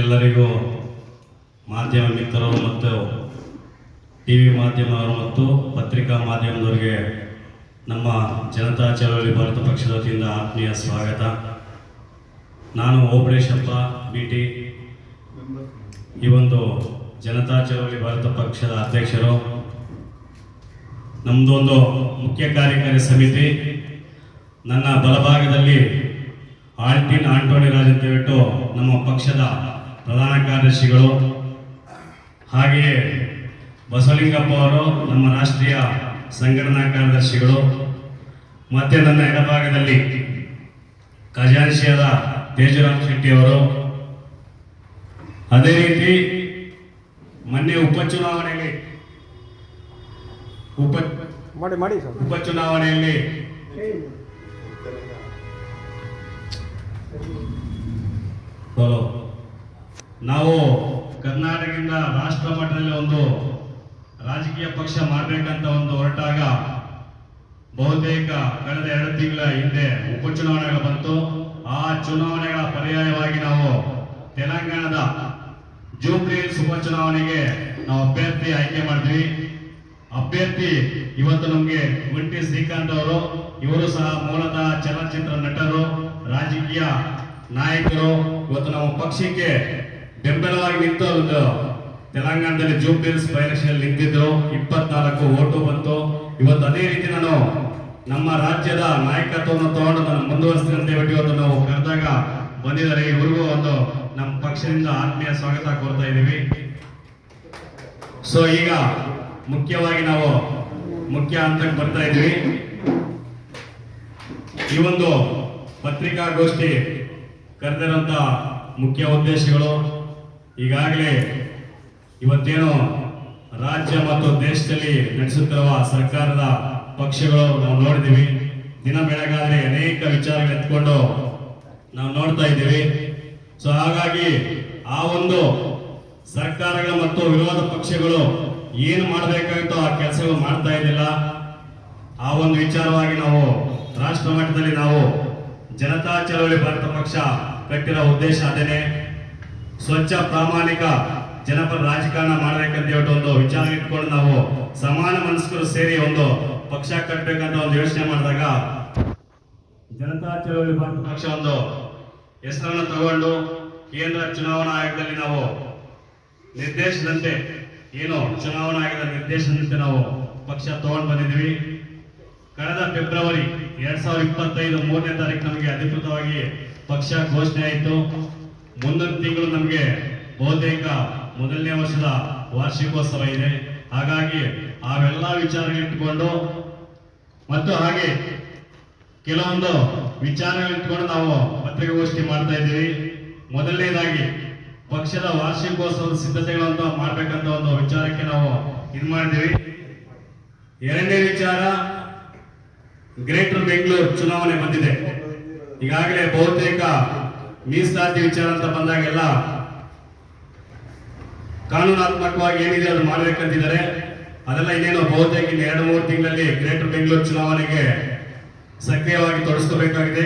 ಎಲ್ಲರಿಗೂ ಮಾಧ್ಯಮ ಮಿತ್ರರು ಮತ್ತು ಟಿವಿ ಮಾಧ್ಯಮವರು ಮತ್ತು ಪತ್ರಿಕಾ ಮಾಧ್ಯಮದವರಿಗೆ ನಮ್ಮ ಜನತಾ ಚಳವಳಿ ಭಾರತ ಪಕ್ಷದ ವತಿಯಿಂದ ಆತ್ಮೀಯ ಸ್ವಾಗತ. ನಾನು ಓಬಳೇಶಪ್ಪ ಬಿಟಿ, ಈ ಒಂದು ಜನತಾ ಚಳವಳಿ ಭಾರತ ಪಕ್ಷದ ಅಧ್ಯಕ್ಷರು. ನಮ್ಮದೊಂದು ಮುಖ್ಯ ಕಾರ್ಯಕಾರಿ ಸಮಿತಿ. ನನ್ನ ಬಲಭಾಗದಲ್ಲಿ ಆಲ್ಟಿನ್ ಆಂಟೋನಿ ರಾಜ್ ಅಂತ ಹೇಳ್ಬಿಟ್ಟು ನಮ್ಮ ಪಕ್ಷದ ಪ್ರಧಾನ ಕಾರ್ಯದರ್ಶಿಗಳು, ಹಾಗೆಯೇ ಬಸವಲಿಂಗಪ್ಪ ಅವರು ನಮ್ಮ ರಾಷ್ಟ್ರೀಯ ಸಂಘಟನಾ ಕಾರ್ಯದರ್ಶಿಗಳು, ಮತ್ತು ನನ್ನ ಎಡಭಾಗದಲ್ಲಿ ಖಜಾಂಚಿಯಾದ ತೇಜರಾಮ್ ಶೆಟ್ಟಿ ಅವರು. ಅದೇ ರೀತಿ ಮೊನ್ನೆ ಉಪಚುನಾವಣೆಯಲ್ಲಿ ನಾವು ಕರ್ನಾಟಕದಿಂದ ರಾಷ್ಟ್ರ ಮಟ್ಟದಲ್ಲಿ ಒಂದು ರಾಜಕೀಯ ಪಕ್ಷ ಮಾಡಬೇಕಂತ ಒಂದು ಹೊರಟಾಗ ಬಹುತೇಕ ಕಳೆದ 2 ತಿಂಗಳ ಹಿಂದೆ ಉಪಚುನಾವಣೆಗಳು ಬಂತು. ಆ ಚುನಾವಣೆಗಳ ಪರ್ಯಾಯವಾಗಿ ನಾವು ತೆಲಂಗಾಣದ ಜೂಬ್ಲಿ ಹಿಲ್ಸ್ ಉಪಚುನಾವಣೆಗೆ ನಾವು ಅಭ್ಯರ್ಥಿ ಆಯ್ಕೆ ಮಾಡಿದ್ವಿ. ಅಭ್ಯರ್ಥಿ ಇವತ್ತು ನಮಗೆ ಗುಂಟಿ ಶ್ರೀಕಾಂತ್ ಅವರು. ಇವರು ಸಹ ಮೂಲತಃ ಚಲನಚಿತ್ರ ನಟರು, ರಾಜಕೀಯ ನಾಯಕರು. ಇವತ್ತು ನಮ್ಮ ಪಕ್ಷಕ್ಕೆ ಬೆಂಬಲವಾಗಿ ನಿಂತು ಒಂದು ತೆಲಂಗಾಣದಲ್ಲಿ ಜೂಬ್ಲಿ ಹಿಲ್ಸ್ ಬೈ ಎಲೆಕ್ಷನ್ ನಿಂತಿದ್ರು. 24 ಓಟು ಬಂತು. ಇವತ್ತು ಅದೇ ರೀತಿ ನಾನು ನಮ್ಮ ರಾಜ್ಯದ ನಾಯಕತ್ವವನ್ನು ತಗೊಂಡು ನಾನು ಮುಂದುವರಿಸ್ತೀನಿ ಅಂತ ಹೇಳ್ಬಿಟ್ಟು ಇವತ್ತು ನಾವು ಕರೆದಾಗ ಬಂದಿದ್ದಾರೆ. ಇವ್ರಿಗೂ ಒಂದು ನಮ್ಮ ಪಕ್ಷದಿಂದ ಆತ್ಮೀಯ ಸ್ವಾಗತ ಕೋರ್ತಾ ಇದ್ದೀವಿ. ಸೊ ಈಗ ಮುಖ್ಯವಾಗಿ ನಾವು ಮುಖ್ಯ ಹಂತಕ್ಕೆ ಬರ್ತಾ ಇದ್ವಿ. ಈ ಒಂದು ಪತ್ರಿಕಾಗೋಷ್ಠಿ ಕರೆದಿರುವಂತ ಮುಖ್ಯ ಉದ್ದೇಶಗಳು, ಈಗಾಗಲೇ ಇವತ್ತೇನು ರಾಜ್ಯ ಮತ್ತು ದೇಶದಲ್ಲಿ ನಡೆಸುತ್ತಿರುವ ಸರ್ಕಾರದ ಪಕ್ಷಗಳು ನಾವು ನೋಡಿದ್ದೀವಿ. ದಿನ ಬೆಳಗಾದ್ರೆ ಅನೇಕ ವಿಚಾರಗಳು ಎತ್ಕೊಂಡು ನಾವು ನೋಡ್ತಾ ಇದ್ದೀವಿ. ಸೊ ಹಾಗಾಗಿ ಆ ಒಂದು ಸರ್ಕಾರಗಳು ಮತ್ತು ವಿರೋಧ ಪಕ್ಷಗಳು ಏನು ಮಾಡಬೇಕಾಗಿತ್ತೋ ಆ ಕೆಲಸಗಳು ಮಾಡ್ತಾ ಇದ್ದಿಲ್ಲ. ಆ ಒಂದು ವಿಚಾರವಾಗಿ ನಾವು ರಾಷ್ಟ್ರ ಮಟ್ಟದಲ್ಲಿ ನಾವು ಜನತಾ ಚಳವಳಿ ಭಾರತ ಪಕ್ಷ ಕಟ್ಟಿರೋ ಉದ್ದೇಶ ಅದೇನೆ. ಸ್ವಚ್ಛ ಪ್ರಾಮಾಣಿಕ ಜನಪರ ರಾಜಕಾರಣ ಮಾಡಬೇಕಂತ ಹೇಳ್ಬಿಟ್ಟು ಒಂದು ವಿಚಾರ ಇಟ್ಕೊಂಡು ನಾವು ಸಮಾನ ಮನಸ್ಕರು ಸೇರಿ ಒಂದು ಪಕ್ಷ ಕಟ್ಟಬೇಕಂತ ಒಂದು ಯೋಚನೆ ಮಾಡಿದಾಗ ಜನತಾ ಚಳವಳಿ ಭಾರತ ಪಕ್ಷ ಒಂದು ಹೆಸರನ್ನು ತಗೊಂಡು ಕೇಂದ್ರ ಚುನಾವಣಾ ಆಯೋಗದಲ್ಲಿ ನಾವು ನಿರ್ದೇಶನದಂತೆ ಏನು ಚುನಾವಣಾ ಆಯೋಗದ ನಿರ್ದೇಶನದಂತೆ ನಾವು ಪಕ್ಷ ತಗೊಂಡು ಬಂದಿದ್ವಿ. ಕಳೆದ ಫೆಬ್ರವರಿ 2025 3ನೇ ತಾರೀಕು ನಮಗೆ ಅಧಿಕೃತವಾಗಿ ಪಕ್ಷ ಘೋಷಣೆ ಆಯಿತು. ಮುಂದಿನ ತಿಂಗಳು ನಮಗೆ ಬಹುತೇಕ 1ನೇ ವರ್ಷದ ವಾರ್ಷಿಕೋತ್ಸವ ಇದೆ. ಹಾಗಾಗಿ ಅವೆಲ್ಲ ವಿಚಾರಗಳಿಟ್ಕೊಂಡು ಮತ್ತು ಹಾಗೆ ಕೆಲವೊಂದು ವಿಚಾರಗಳಿಟ್ಕೊಂಡು ನಾವು ಪತ್ರಿಕಾಗೋಷ್ಠಿ ಮಾಡ್ತಾ ಇದ್ದೀವಿ. ಮೊದಲನೇದಾಗಿ ಪಕ್ಷದ ವಾರ್ಷಿಕೋತ್ಸವದ ಸಿದ್ಧತೆಗಳಂತ ಮಾಡ್ಬೇಕಂತ ಒಂದು ವಿಚಾರಕ್ಕೆ ನಾವು ಇದು ಮಾಡಿದ್ದೀವಿ. ಎರಡನೇ ವಿಚಾರ, ಗ್ರೇಟರ್ ಬೆಂಗಳೂರು ಚುನಾವಣೆ ಬಂದಿದೆ. ಈಗಾಗಲೇ ಬಹುತೇಕ ಮೀಸಲಾತಿ ವಿಚಾರ ಅಂತ ಬಂದಾಗೆಲ್ಲ ಕಾನೂನಾತ್ಮಕವಾಗಿ ಏನಿದೆ ಅದು ಮಾಡಬೇಕಂತಿದ್ದಾರೆ. ಅದೆಲ್ಲ ಇನ್ನೇನು ಬಹುತೇಕ 2-3 ತಿಂಗಳಲ್ಲಿ ಗ್ರೇಟರ್ ಬೆಂಗಳೂರು ಚುನಾವಣೆಗೆ ಸಕ್ರಿಯವಾಗಿ ತೊಡಗಿಸಬೇಕಾಗಿದೆ.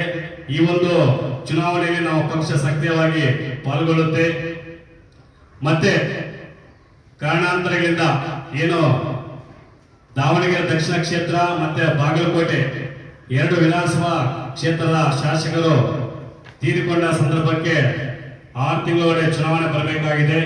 ಈ ಒಂದು ಚುನಾವಣೆಯಲ್ಲಿ ನಾವು ಪಕ್ಷ ಸಕ್ರಿಯವಾಗಿ ಪಾಲ್ಗೊಳ್ಳುತ್ತೆ. ಮತ್ತೆ ಕಾರಣಾಂತರಗಳಿಂದ ಏನು ದಾವಣಗೆರೆ ದಕ್ಷಿಣ ಕ್ಷೇತ್ರ ಮತ್ತೆ ಬಾಗಲಕೋಟೆ 2 ವಿಧಾನಸಭಾ ಕ್ಷೇತ್ರದ ಶಾಸಕರು ತೀರಿಕೊಂಡ ಸಂದರ್ಭಕ್ಕೆ 6 ತಿಂಗಳ ಚುನಾವಣೆ ಬರಬೇಕಾಗಿದೆ.